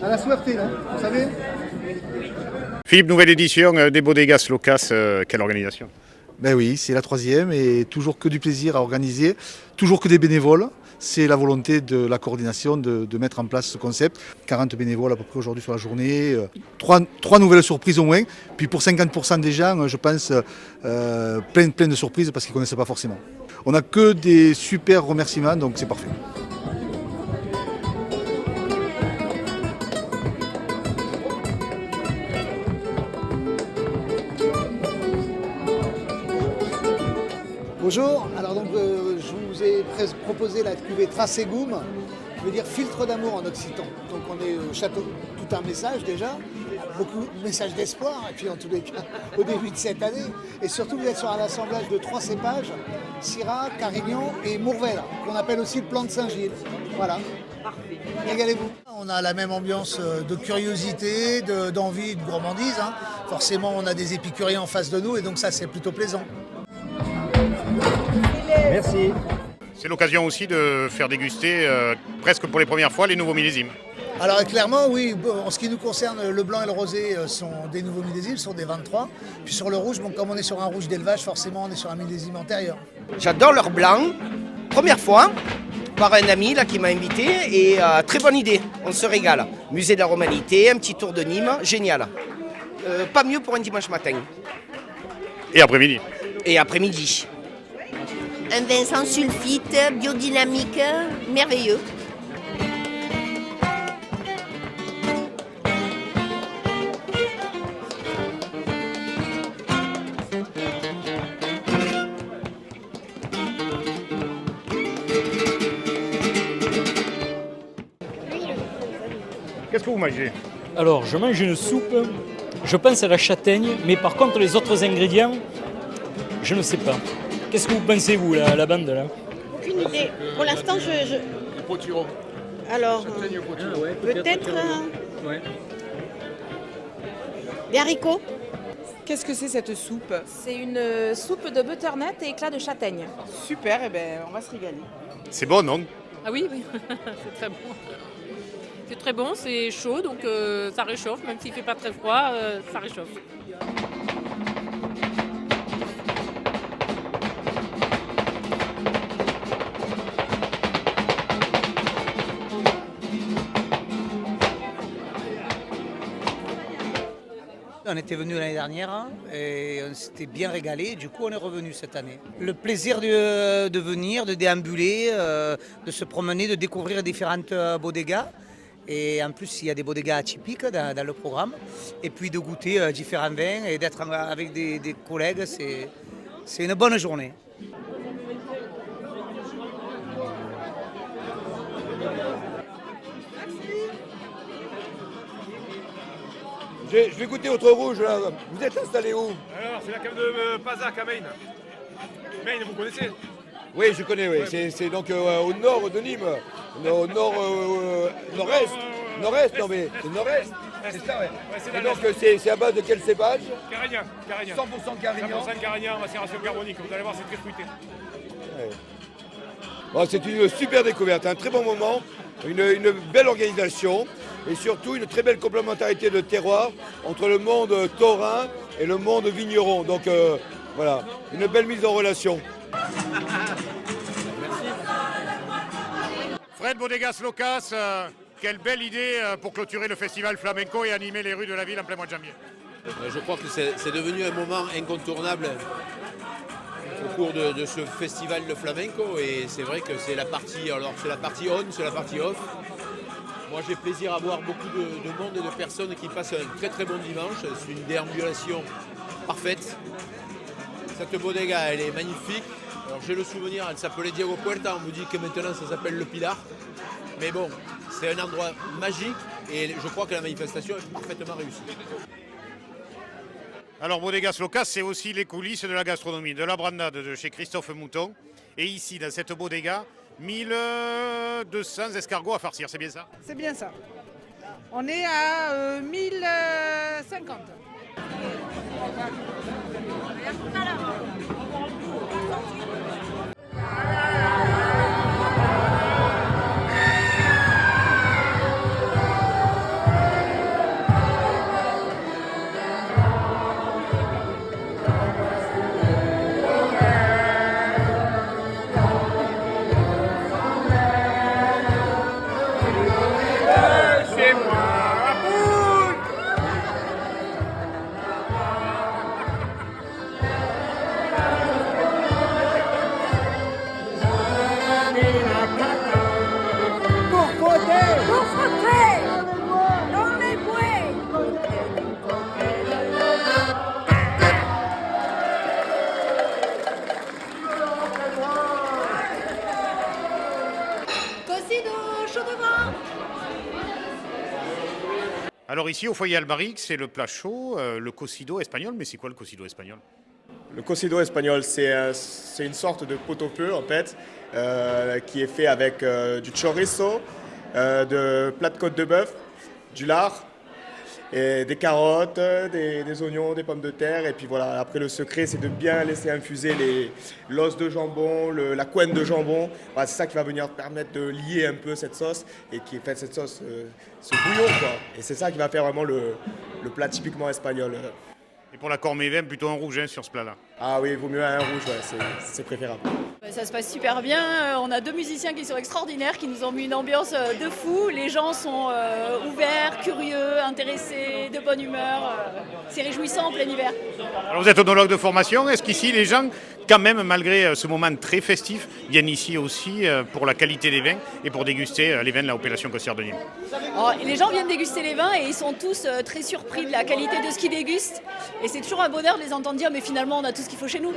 À la Suerte, là, vous savez. Philippe, nouvelle édition des Bodegas Locas, quelle organisation? Ben oui, c'est la 3e et toujours que du plaisir à organiser, toujours que des bénévoles. C'est la volonté de la coordination de mettre en place ce concept. 40 bénévoles à peu près aujourd'hui sur la journée, trois nouvelles surprises au moins. Puis pour 50% des gens, je pense, plein de surprises parce qu'ils ne connaissaient pas forcément. On n'a que des super remerciements, donc c'est parfait. Bonjour, alors donc je vous ai proposé la cuvée Tracegum, qui veut dire filtre d'amour en occitan. Donc on est au château, tout un message déjà, beaucoup de messages d'espoir, et puis en tous les cas au début de cette année. Et surtout vous êtes sur un assemblage de 3 cépages, Syrah, Carignan et Mourvèdre, qu'on appelle aussi le plan de Saint-Gilles. Voilà. Parfait. Régalez-vous. On a la même ambiance de curiosité, d'envie, de gourmandise. Hein. Forcément on a des épicuriens en face de nous et donc ça c'est plutôt plaisant. Merci. C'est l'occasion aussi de faire déguster presque pour les premières fois les nouveaux millésimes. Alors clairement oui, en ce qui nous concerne, le blanc et le rosé sont des nouveaux millésimes, sont des 23. Puis sur le rouge, bon, comme on est sur un rouge d'élevage, forcément on est sur un millésime antérieur. J'adore leur blanc, première fois, par un ami là, qui m'a invité, et très bonne idée, on se régale. Musée de la Romanité, un petit tour de Nîmes, génial. Pas mieux pour un dimanche matin. Et après-midi. Et après-midi. Un vin sans sulfite, biodynamique, merveilleux. Qu'est-ce que vous mangez? Alors, je mange une soupe, je pense à la châtaigne, mais par contre, les autres ingrédients, je ne sais pas. Qu'est-ce que vous pensez, vous, la bande, là? Aucune idée. Pour l'instant, Alors, peut-être des haricots. Qu'est-ce que c'est cette soupe? C'est une soupe de butternut et éclat de châtaigne. Super, eh ben, on va se régaler. C'est bon, non? Ah oui, oui. C'est très bon. C'est très bon, c'est chaud, donc ça réchauffe, même s'il ne fait pas très froid, ça réchauffe. On était venu l'année dernière et on s'était bien régalé. Du coup, on est revenu cette année. Le plaisir de venir, de déambuler, de se promener, de découvrir différentes bodegas. Et en plus, il y a des bodegas atypiques dans le programme. Et puis de goûter différents vins et d'être avec des collègues, c'est une bonne journée. Je vais goûter votre rouge là. Vous êtes installé où? Alors, c'est la cave de Pazac à Maine. Maine, vous connaissez? Oui, je connais, oui. C'est donc au nord de Nîmes. Au nord, nord-est. Nord-est, non mais c'est nord-est. C'est ça, ouais. Et donc c'est à base de quel cépage? Carignan. 100% Carignan. 100% Carignan, macération carbonique. Vous allez voir, c'est très fruité. Ouais. Bon, c'est une super découverte, un très bon moment, une belle organisation et surtout une très belle complémentarité de terroir entre le monde taurin et le monde vigneron. Donc voilà, une belle mise en relation. Fred Bodegas Locas, quelle belle idée pour clôturer le festival flamenco et animer les rues de la ville en plein mois de janvier. Je crois que c'est devenu un moment incontournable au cours de ce festival de flamenco et c'est vrai que c'est la partie on, c'est la partie off. Moi j'ai plaisir à voir beaucoup de monde et de personnes qui passent un très très bon dimanche. C'est une déambulation parfaite. Cette bodega elle est magnifique. Alors j'ai le souvenir, elle s'appelait Diego Puerta, on me dit que maintenant ça s'appelle Le Pilar. Mais bon, c'est un endroit magique et je crois que la manifestation est parfaitement réussie. Alors Bodegas Locas, c'est aussi les coulisses de la gastronomie, de la brandade de chez Christophe Mouton. Et ici, dans cette bodega, 1200 escargots à farcir, c'est bien ça? C'est bien ça. On est à 1050. Alors ici, au foyer Albaric, c'est le plat chaud, le cocido espagnol. Mais c'est quoi le cocido espagnol? Le cocido espagnol, c'est une sorte de pot-au-feu en fait, qui est fait avec du chorizo, de plat de côte de bœuf, du lard, et des carottes, des oignons, des pommes de terre. Et puis voilà, après le secret, c'est de bien laisser infuser l'os de jambon, la couenne de jambon. Voilà, c'est ça qui va venir permettre de lier un peu cette sauce et qui fait cette sauce, ce bouillon, quoi. Et c'est ça qui va faire vraiment le plat typiquement espagnol. Et pour la cornée plutôt un rouge sur ce plat-là? Ah oui, il vaut mieux un rouge, ouais, c'est préférable. Ça se passe super bien, on a deux musiciens qui sont extraordinaires, qui nous ont mis une ambiance de fou. Les gens sont ouverts, curieux, intéressés, de bonne humeur. C'est réjouissant en plein hiver. Alors vous êtes onologue de formation, est-ce qu'ici les gens, quand même, malgré ce moment très festif, viennent ici aussi pour la qualité des vins et pour déguster les vins de l'appellation Costières de Nîmes? Alors, les gens viennent déguster les vins et ils sont tous très surpris de la qualité de ce qu'ils dégustent. Et c'est toujours un bonheur de les entendre dire mais finalement on a tout ce qu'il faut chez nous.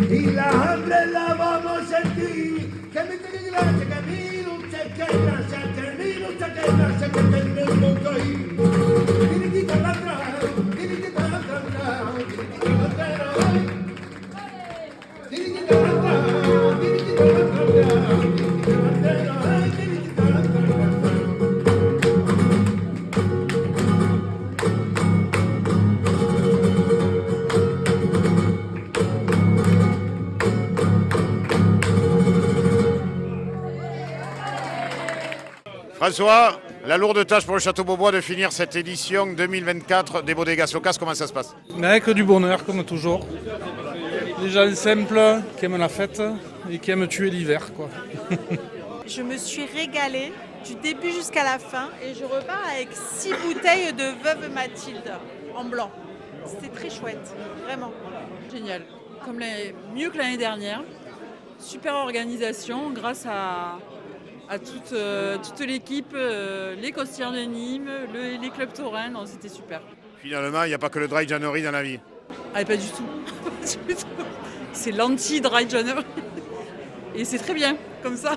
Y la hambre la vamos a sentir. Que mi gracia, que mi lucha, que gracia, que mi lucha, que gracia, que tenemos que ir. Dirigita la trao, dirigita la trao, dirigita la trao, dirigita la trao, dirigita la trao, dirigita la trao, dirigita la trao. François, la lourde tâche pour le Château Beaubois de finir cette édition 2024 des Bodegas Locas, comment ça se passe? Avec du bonheur, comme toujours. Des gens simples, qui aiment la fête et qui aiment tuer l'hiver, quoi. Je me suis régalée du début jusqu'à la fin et je repars avec 6 bouteilles de Veuve Mathilde en blanc. C'était très chouette, vraiment. Génial, mieux que l'année dernière. Super organisation grâce à à toute l'équipe, les costières de Nîmes, les clubs taurins. Non, c'était super. Finalement, il n'y a pas que le dry January dans la vie. Ah, pas du tout. Pas du tout. C'est l'anti-dry January. Et c'est très bien, comme ça.